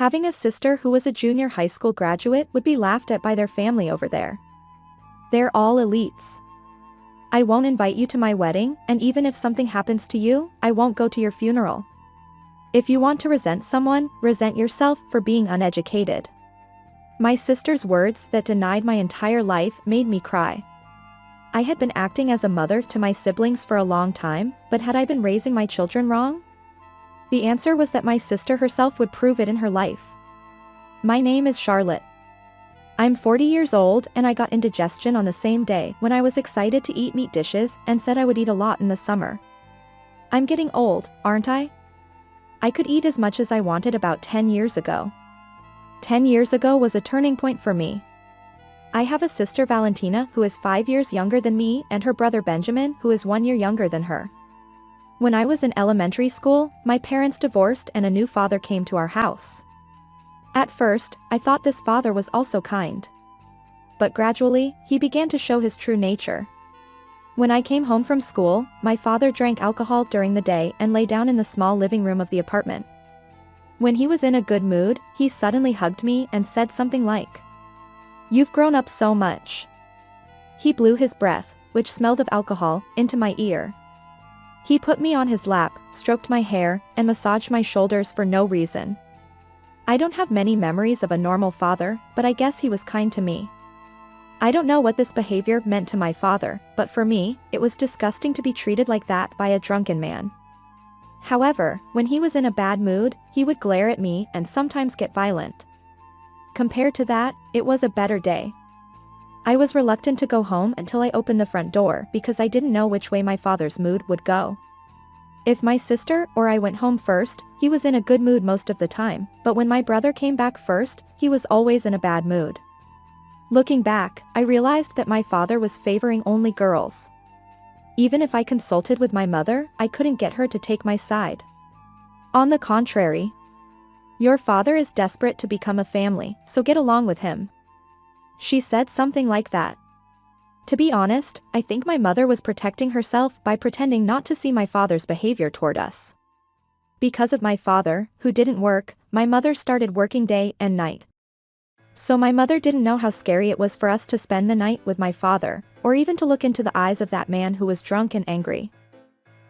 Having a sister who was a junior high school graduate would be laughed at by their family over there. They're all elites. I won't invite you to my wedding, and even if something happens to you, I won't go to your funeral. If you want to resent someone, resent yourself for being uneducated. My sister's words that denied my entire life made me cry. I had been acting as a mother to my siblings for a long time, but had I been raising my children wrong? The answer was that my sister herself would prove it in her life. My name is Charlotte. I'm 40 years old and I got indigestion on the same day when I was excited to eat meat dishes and said I would eat a lot in the summer. I'm getting old, aren't I? I could eat as much as I wanted about 10 years ago. 10 years ago was a turning point for me. I have a sister Valentina who is 5 years younger than me and her brother Benjamin who is 1 year younger than her. When I was in elementary school, my parents divorced and a new father came to our house. At first, I thought this father was also kind. But gradually, he began to show his true nature. When I came home from school, my father drank alcohol during the day and lay down in the small living room of the apartment. When he was in a good mood, he suddenly hugged me and said something like, "You've grown up so much." He blew his breath, which smelled of alcohol, into my ear. He put me on his lap, stroked my hair, and massaged my shoulders for no reason. I don't have many memories of a normal father, but I guess he was kind to me. I don't know what this behavior meant to my father, but for me, it was disgusting to be treated like that by a drunken man. However, when he was in a bad mood, he would glare at me and sometimes get violent. Compared to that, it was a better day. I was reluctant to go home until I opened the front door because I didn't know which way my father's mood would go. If my sister or I went home first, he was in a good mood most of the time, but when my brother came back first, he was always in a bad mood. Looking back, I realized that my father was favoring only girls. Even if I consulted with my mother, I couldn't get her to take my side. On the contrary, "Your father is desperate to become a family, so get along with him." She said something like that. To be honest, I think my mother was protecting herself by pretending not to see my father's behavior toward us. Because of my father, who didn't work, my mother started working day and night. So my mother didn't know how scary it was for us to spend the night with my father, or even to look into the eyes of that man who was drunk and angry.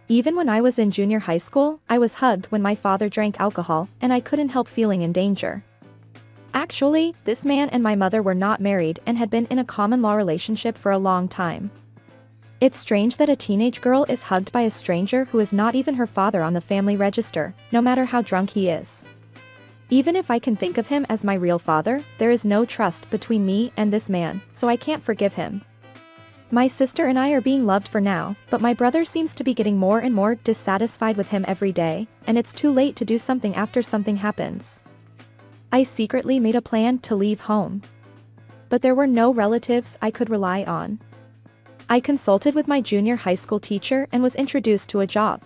Even when I was in junior high school, I was hugged when my father drank alcohol, and I couldn't help feeling in danger. Actually, this man and my mother were not married and had been in a common-law relationship for a long time. It's strange that a teenage girl is hugged by a stranger who is not even her father on the family register, no matter how drunk he is. Even if I can think of him as my real father, there is no trust between me and this man, so I can't forgive him. My sister and I are being loved for now, but my brother seems to be getting more and more dissatisfied with him every day, and it's too late to do something after something happens. I secretly made a plan to leave home. But there were no relatives I could rely on. I consulted with my junior high school teacher and was introduced to a job.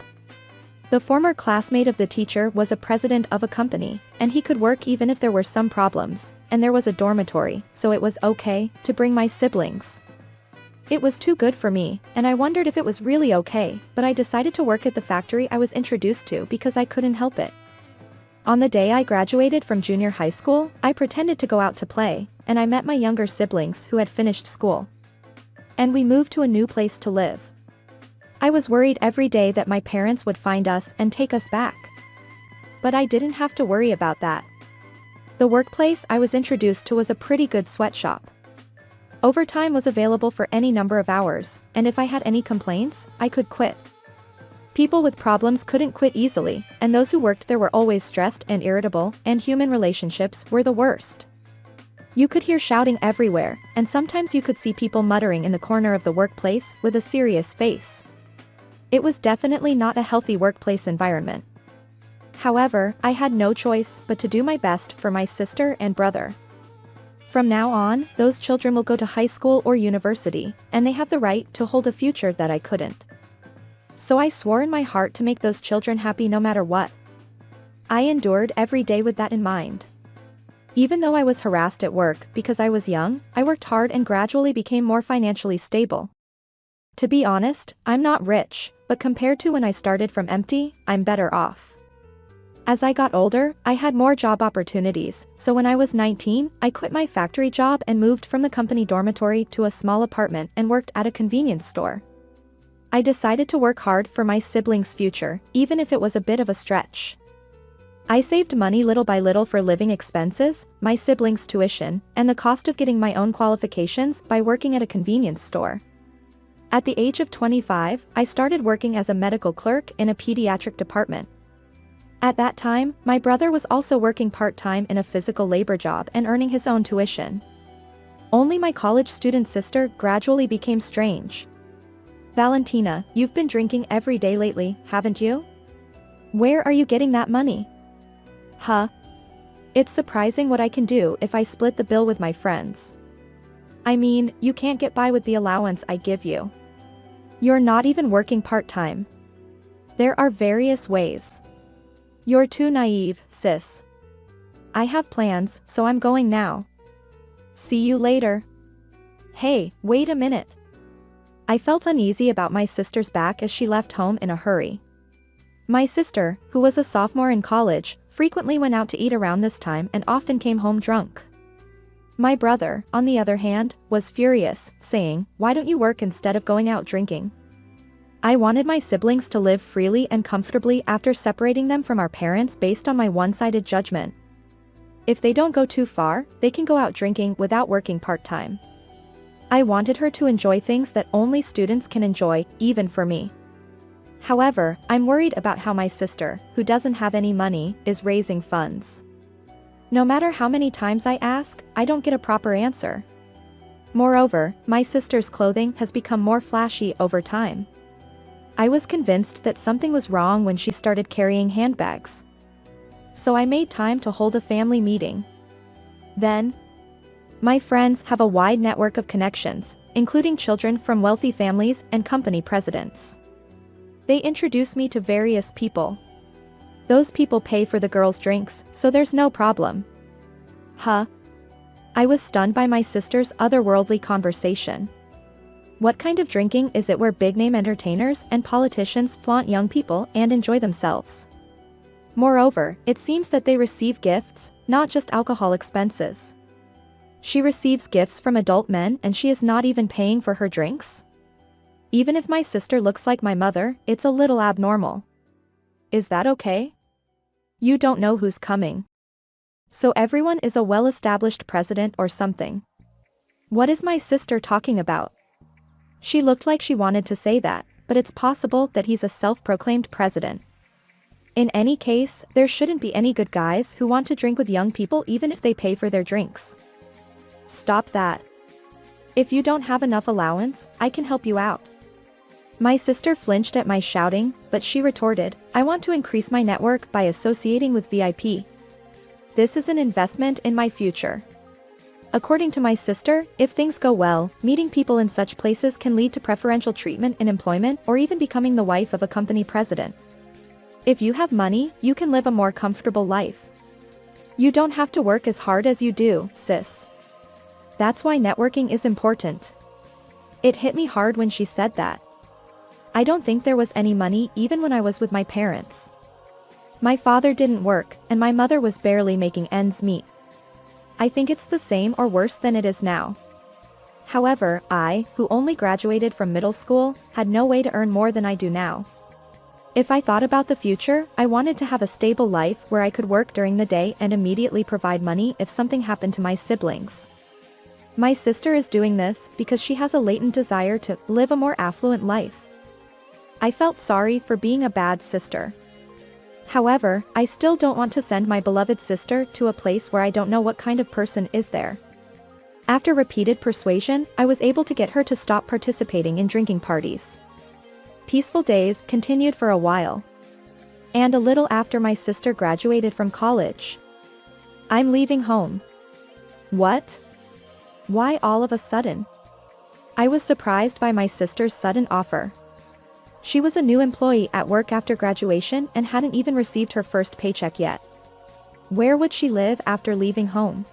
The former classmate of the teacher was a president of a company, and he could work even if there were some problems, and there was a dormitory, so it was okay to bring my siblings. It was too good for me, and I wondered if it was really okay, but I decided to work at the factory I was introduced to because I couldn't help it. On the day I graduated from junior high school, I pretended to go out to play, and I met my younger siblings who had finished school. And we moved to a new place to live. I was worried every day that my parents would find us and take us back. But I didn't have to worry about that. The workplace I was introduced to was a pretty good sweatshop. Overtime was available for any number of hours, and if I had any complaints, I could quit. People with problems couldn't quit easily, and those who worked there were always stressed and irritable, and human relationships were the worst. You could hear shouting everywhere, and sometimes you could see people muttering in the corner of the workplace with a serious face. It was definitely not a healthy workplace environment. However, I had no choice but to do my best for my sister and brother. From now on, those children will go to high school or university, and they have the right to hold a future that I couldn't. So I swore in my heart to make those children happy no matter what. I endured every day with that in mind. Even though I was harassed at work because I was young, I worked hard and gradually became more financially stable. To be honest, I'm not rich, but compared to when I started from empty, I'm better off. As I got older, I had more job opportunities, so when I was 19, I quit my factory job and moved from the company dormitory to a small apartment and worked at a convenience store. I decided to work hard for my siblings' future, even if it was a bit of a stretch. I saved money little by little for living expenses, my siblings' tuition, and the cost of getting my own qualifications by working at a convenience store. At the age of 25, I started working as a medical clerk in a pediatric department. At that time, my brother was also working part-time in a physical labor job and earning his own tuition. Only my college student sister gradually became strange. "Valentina, you've been drinking every day lately, haven't you? Where are you getting that money?" "Huh? It's surprising what I can do if I split the bill with my friends. I mean, you can't get by with the allowance I give you. You're not even working part-time. There are various ways. You're too naive, sis. I have plans, so I'm going now. See you later." "Hey, wait a minute." I felt uneasy about my sister's back as she left home in a hurry. My sister, who was a sophomore in college, frequently went out to eat around this time and often came home drunk. My brother, on the other hand, was furious, saying, "Why don't you work instead of going out drinking?" I wanted my siblings to live freely and comfortably after separating them from our parents based on my one-sided judgment. If they don't go too far, they can go out drinking without working part-time. I wanted her to enjoy things that only students can enjoy, even for me. However, I'm worried about how my sister, who doesn't have any money, is raising funds. No matter how many times I ask, I don't get a proper answer. Moreover, my sister's clothing has become more flashy over time. I was convinced that something was wrong when she started carrying handbags. So I made time to hold a family meeting. Then, my friends have a wide network of connections, including children from wealthy families and company presidents. They introduce me to various people. Those people pay for the girls' drinks, so there's no problem. Huh? I was stunned by my sister's otherworldly conversation. What kind of drinking is it where big-name entertainers and politicians flaunt young people and enjoy themselves? Moreover, it seems that they receive gifts, not just alcohol expenses. She receives gifts from adult men and she is not even paying for her drinks? Even if my sister looks like my mother, it's a little abnormal. Is that okay? You don't know who's coming. So everyone is a well-established president or something. What is my sister talking about? She looked like she wanted to say that, but it's possible that he's a self-proclaimed president. In any case, there shouldn't be any good guys who want to drink with young people even if they pay for their drinks. Stop that. If you don't have enough allowance, I can help you out. My sister flinched at my shouting, but she retorted, "I want to increase my network by associating with VIP. This is an investment in my future." According to my sister, if things go well, meeting people in such places can lead to preferential treatment in employment or even becoming the wife of a company president. If you have money, you can live a more comfortable life. You don't have to work as hard as you do, sis. That's why networking is important. It hit me hard when she said that. I don't think there was any money even when I was with my parents. My father didn't work, and my mother was barely making ends meet. I think it's the same or worse than it is now. However, I, who only graduated from middle school, had no way to earn more than I do now. If I thought about the future, I wanted to have a stable life where I could work during the day and immediately provide money if something happened to my siblings. My sister is doing this because she has a latent desire to live a more affluent life. I felt sorry for being a bad sister. However, I still don't want to send my beloved sister to a place where I don't know what kind of person is there. After repeated persuasion, I was able to get her to stop participating in drinking parties. Peaceful days continued for a while. And a little after my sister graduated from college. I'm leaving home. What? Why all of a sudden? I was surprised by my sister's sudden offer. She was a new employee at work after graduation and hadn't even received her first paycheck yet. Where would she live after leaving home?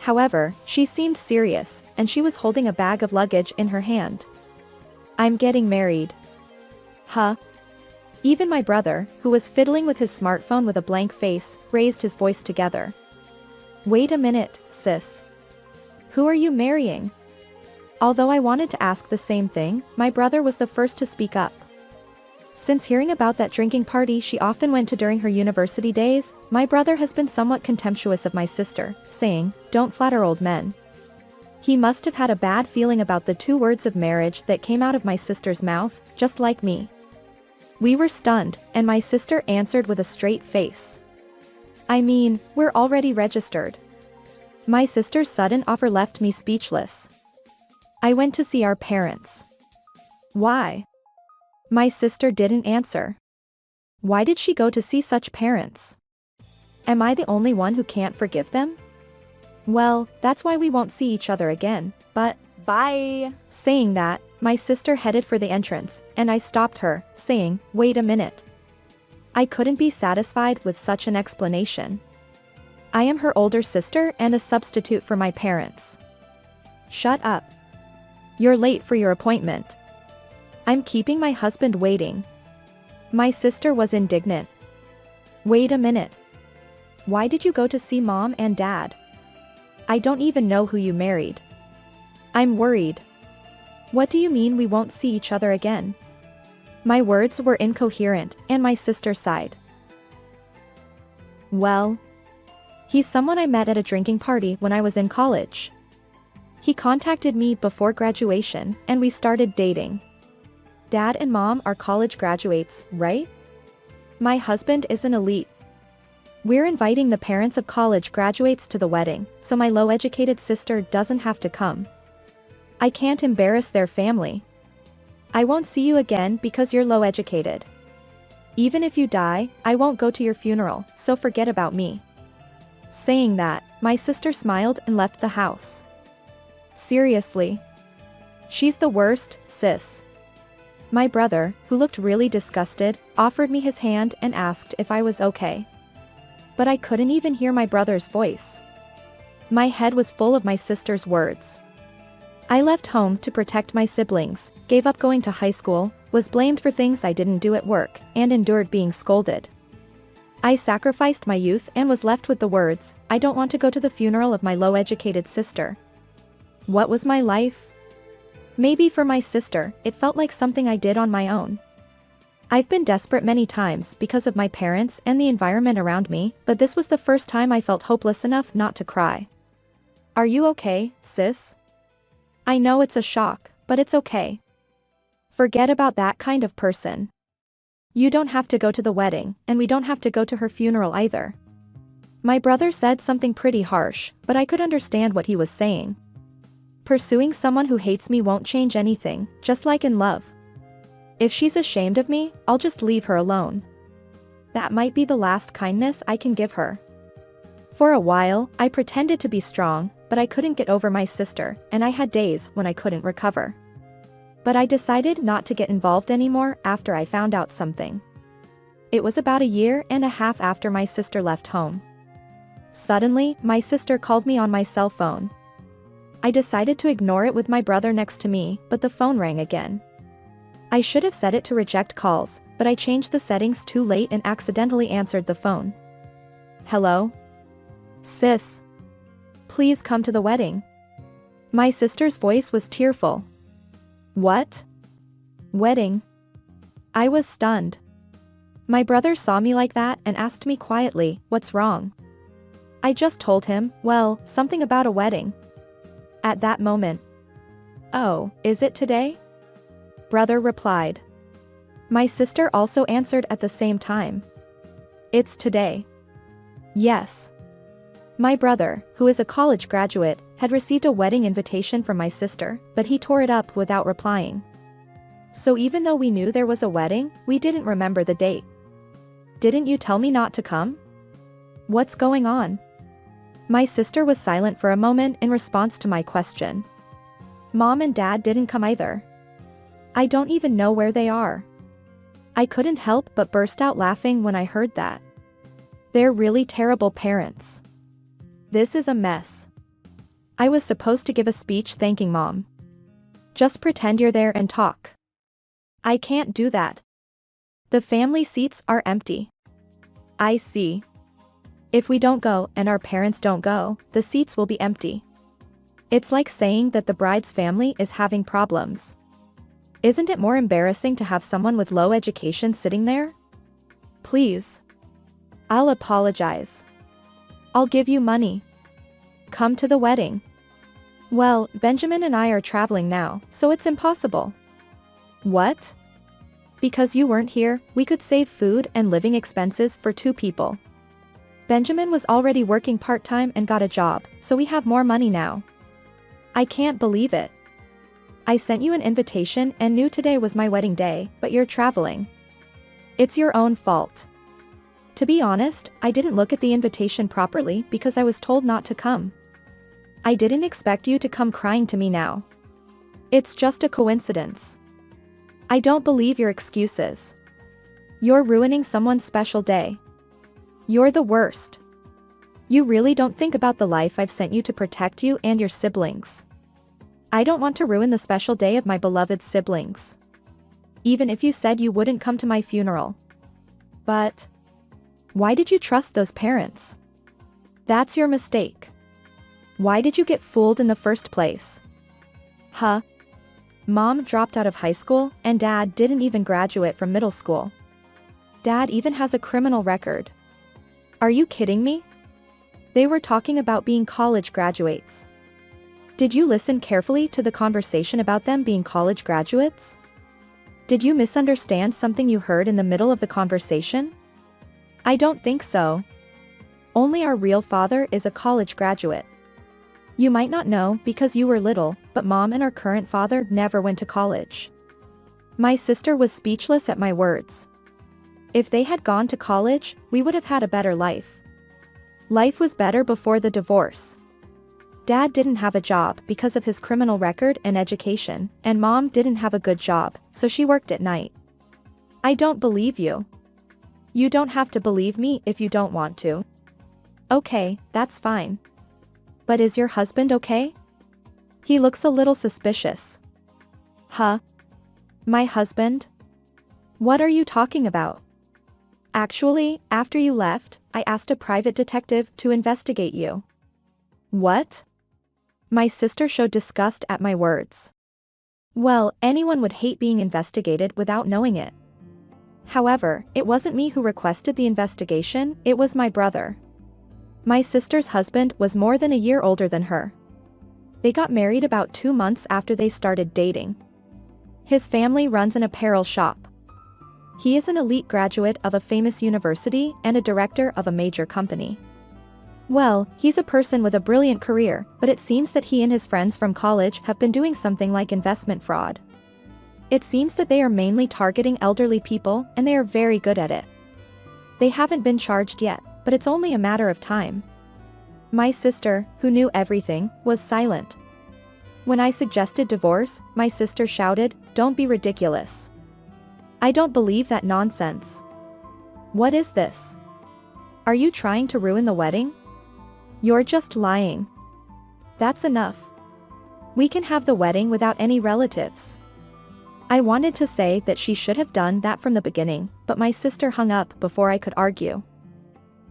However, she seemed serious, and she was holding a bag of luggage in her hand. I'm getting married. Huh? Even my brother, who was fiddling with his smartphone with a blank face, raised his voice together. Wait a minute, sis. Who are you marrying? Although I wanted to ask the same thing, my brother was the first to speak up. Since hearing about that drinking party she often went to during her university days, my brother has been somewhat contemptuous of my sister, saying, "Don't flatter old men." He must have had a bad feeling about the 2 words of marriage that came out of my sister's mouth, just like me. We were stunned, and my sister answered with a straight face. I mean, we're already registered. My sister's sudden offer left me speechless. I went to see our parents. Why? My sister didn't answer. Why did she go to see such parents? Am I the only one who can't forgive them? Well, that's why we won't see each other again, but, bye. Saying that, my sister headed for the entrance, and I stopped her, saying, wait a minute. I couldn't be satisfied with such an explanation. I am her older sister and a substitute for my parents. Shut up. You're late for your appointment. I'm keeping my husband waiting. My sister was indignant. Wait a minute. Why did you go to see mom and dad? I don't even know who you married. I'm worried. What do you mean we won't see each other again? My words were incoherent, and my sister sighed. Well, he's someone I met at a drinking party when I was in college. He contacted me before graduation, and we started dating. Dad and mom are college graduates, right? My husband is an elite. We're inviting the parents of college graduates to the wedding, so my low-educated sister doesn't have to come. I can't embarrass their family. I won't see you again because you're low-educated. Even if you die, I won't go to your funeral, so forget about me. Saying that, my sister smiled and left the house. Seriously. She's the worst, sis. My brother, who looked really disgusted, offered me his hand and asked if I was okay. But I couldn't even hear my brother's voice. My head was full of my sister's words. I left home to protect my siblings, gave up going to high school, was blamed for things I didn't do at work, and endured being scolded. I sacrificed my youth and was left with the words, I don't want to go to the funeral of my low-educated sister. What was my life? Maybe for my sister, it felt like something I did on my own. I've been desperate many times because of my parents and the environment around me, but this was the first time I felt hopeless enough not to cry. Are you okay, sis? I know it's a shock, but it's okay. Forget about that kind of person. You don't have to go to the wedding, and we don't have to go to her funeral either. My brother said something pretty harsh, but I could understand what he was saying. Pursuing someone who hates me won't change anything, just like in love. If she's ashamed of me, I'll just leave her alone. That might be the last kindness I can give her. For a while, I pretended to be strong, but I couldn't get over my sister, and I had days when I couldn't recover. But I decided not to get involved anymore after I found out something. It was about 1.5 years after my sister left home. Suddenly, my sister called me on my cell phone. I decided to ignore it with my brother next to me, but the phone rang again. I should have set it to reject calls, but I changed the settings too late and accidentally answered the phone. Hello? Sis. Please come to the wedding. My sister's voice was tearful. What? Wedding? I was stunned. My brother saw me like that and asked me quietly, what's wrong? I just told him, well, something about a wedding. At that moment. Oh, is it today? Brother replied. My sister also answered at the same time. It's today. Yes. My brother, who is a college graduate, had received a wedding invitation from my sister, but he tore it up without replying. So even though we knew there was a wedding, we didn't remember the date. Didn't you tell me not to come? What's going on? My sister was silent for a moment in response to my question. Mom and Dad didn't come either. I don't even know where they are. I couldn't help but burst out laughing when I heard that. They're really terrible parents. This is a mess. I was supposed to give a speech thanking Mom. Just pretend you're there and talk. I can't do that. The family seats are empty. I see. If we don't go and our parents don't go, the seats will be empty. It's like saying that the bride's family is having problems. Isn't it more embarrassing to have someone with low education sitting there? Please. I'll apologize. I'll give you money. Come to the wedding. Well, Benjamin and I are traveling now, so it's impossible. What? Because you weren't here, we could save food and living expenses for 2 people. Benjamin was already working part-time and got a job, so we have more money now. I can't believe it. I sent you an invitation and knew today was my wedding day, but you're traveling. It's your own fault. To be honest, I didn't look at the invitation properly because I was told not to come. I didn't expect you to come crying to me now. It's just a coincidence. I don't believe your excuses. You're ruining someone's special day. You're the worst. You really don't think about the life I've sent you to protect you and your siblings. I don't want to ruin the special day of my beloved siblings. Even if you said you wouldn't come to my funeral. But why did you trust those parents? That's your mistake. Why did you get fooled in the first place? Huh? Mom dropped out of high school, and Dad didn't even graduate from middle school. Dad even has a criminal record. Are you kidding me? They were talking about being college graduates. Did you listen carefully to the conversation about them being college graduates? Did you misunderstand something you heard in the middle of the conversation? I don't think so. Only our real father is a college graduate. You might not know because you were little, but Mom and our current father never went to college. My sister was speechless at my words. If they had gone to college, we would have had a better life. Life was better before the divorce. Dad didn't have a job because of his criminal record and education, and Mom didn't have a good job, so she worked at night. I don't believe you. You don't have to believe me if you don't want to. Okay, that's fine. But is your husband okay? He looks a little suspicious. Huh? My husband? What are you talking about? Actually, after you left, I asked a private detective to investigate you. What? My sister showed disgust at my words. Well, anyone would hate being investigated without knowing it. However, it wasn't me who requested the investigation, it was my brother. My sister's husband was more than a year older than her. They got married about 2 months after they started dating. His family runs an apparel shop. He is an elite graduate of a famous university and a director of a major company. Well, he's a person with a brilliant career, but it seems that he and his friends from college have been doing something like investment fraud. It seems that they are mainly targeting elderly people, and they are very good at it. They haven't been charged yet, but it's only a matter of time. My sister, who knew everything, was silent. When I suggested divorce, my sister shouted, "Don't be ridiculous. I don't believe that nonsense. What is this? Are you trying to ruin the wedding? You're just lying. That's enough. We can have the wedding without any relatives." I wanted to say that she should have done that from the beginning, but my sister hung up before I could argue.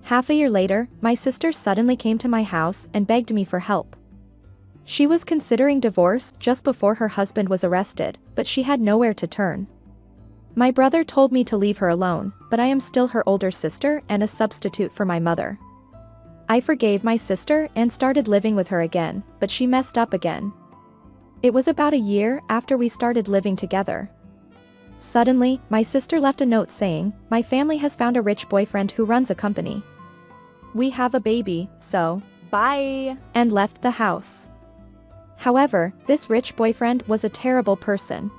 Half a year later, my sister suddenly came to my house and begged me for help. She was considering divorce just before her husband was arrested, but she had nowhere to turn. My brother told me to leave her alone, but I am still her older sister and a substitute for my mother. I forgave my sister and started living with her again, but she messed up again. It was about a year after we started living together. Suddenly, my sister left a note saying, "My family has found a rich boyfriend who runs a company. We have a baby, so, bye," and left the house. However, this rich boyfriend was a terrible person.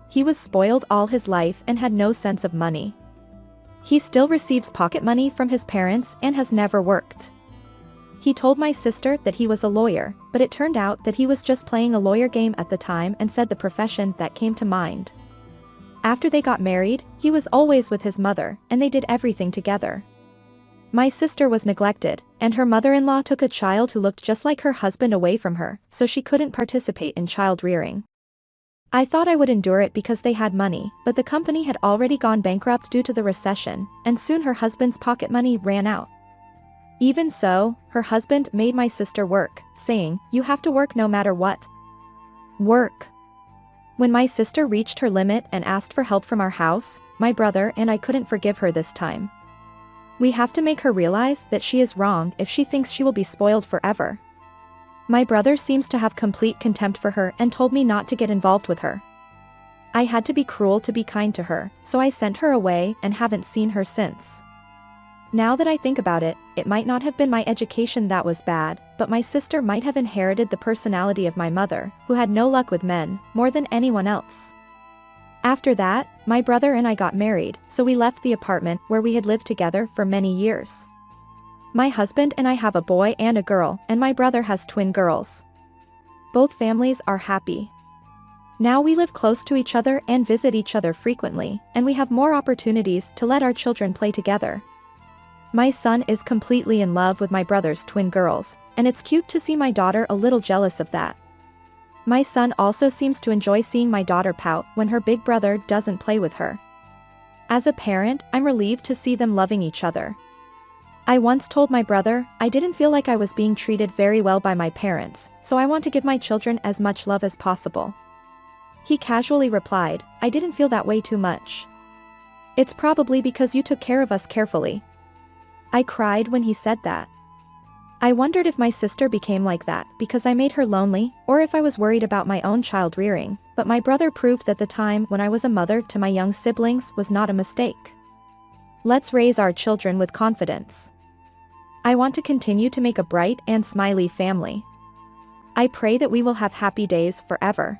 He was spoiled all his life and had no sense of money. He still receives pocket money from his parents and has never worked. He told my sister that he was a lawyer, but it turned out that he was just playing a lawyer game at the time and said the profession that came to mind. After they got married, he was always with his mother, and they did everything together. My sister was neglected, and her mother-in-law took a child who looked just like her husband away from her, so she couldn't participate in child rearing. I thought I would endure it because they had money, but the company had already gone bankrupt due to the recession, and soon her husband's pocket money ran out. Even so, her husband made my sister work, saying, "You have to work no matter what." Work. When my sister reached her limit and asked for help from our house, my brother and I couldn't forgive her this time. We have to make her realize that she is wrong if she thinks she will be spoiled forever. My brother seems to have complete contempt for her and told me not to get involved with her. I had to be cruel to be kind to her, so I sent her away and haven't seen her since. Now that I think about it, it might not have been my education that was bad, but my sister might have inherited the personality of my mother, who had no luck with men, more than anyone else. After that, my brother and I got married, so we left the apartment where we had lived together for many years. My husband and I have a boy and a girl, and my brother has twin girls. Both families are happy. Now we live close to each other and visit each other frequently, and we have more opportunities to let our children play together. My son is completely in love with my brother's twin girls, and it's cute to see my daughter a little jealous of that. My son also seems to enjoy seeing my daughter pout when her big brother doesn't play with her. As a parent, I'm relieved to see them loving each other. I once told my brother, I didn't feel like I was being treated very well by my parents, so I want to give my children as much love as possible. He casually replied, I didn't feel that way too much. It's probably because you took care of us carefully. I cried when he said that. I wondered if my sister became like that because I made her lonely, or if I was worried about my own child rearing, but my brother proved that the time when I was a mother to my young siblings was not a mistake. Let's raise our children with confidence. I want to continue to make a bright and smiley family. I pray that we will have happy days forever.